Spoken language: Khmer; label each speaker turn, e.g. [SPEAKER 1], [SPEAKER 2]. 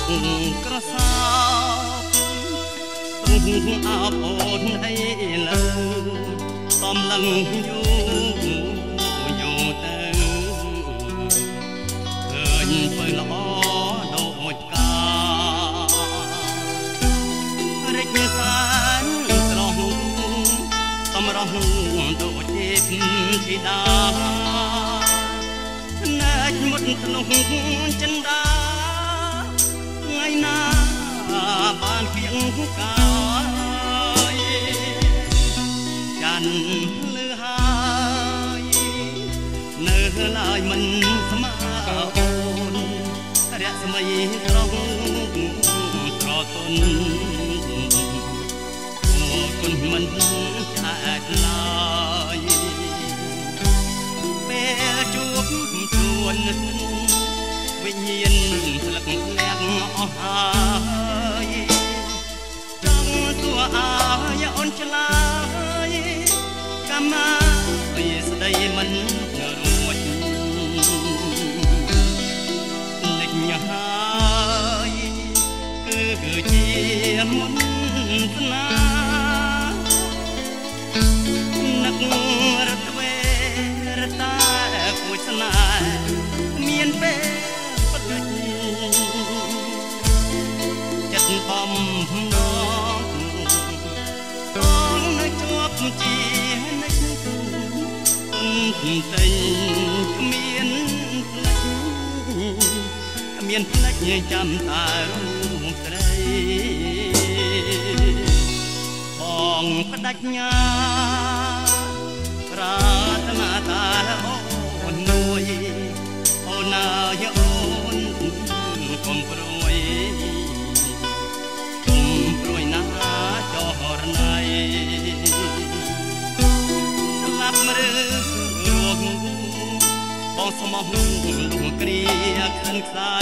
[SPEAKER 1] ក្រសោបទុំអោបអូនអីលើសំឡឹងយូយូទៅឃើញធ្វើល្អដូចការិចសានស្រស់សម្រស់ដូចទេពធីតាណែចមុតធ្នង់ចិន្តាថ្ងៃណាបានគៀងកាយចាន់លឺហើយនៅឡើយមិនស្មើអូនរស្មីត្រង់ត្រទន់គុណមិនចាក់ឡើយពេលជួបជួនវិញ្ញាណស្លឹកលាក់អស់ហើយចង់សួរអាយអូនឆ្លើយកាមាស្ដីមិនរួចនិញហើយគឺជាមុនស្នានឹករត់វេរតាគួចស្នេហ៍មានពេលបដិចិត្តបំណងអងនៅជាប់ជានិចទុនតែគ្មានផ្លេចគ្មានផ្លេចចាំតែរូបស្រីបងផ្ដាច់ញាប្រាថ្នាតែអូននួយអូនណាយអូនកុំព្រួយកុំព្រួយណាចោរណៃស្លាប់ឬរងបងស្មោះលងគ្រាក្លិនខ្សែ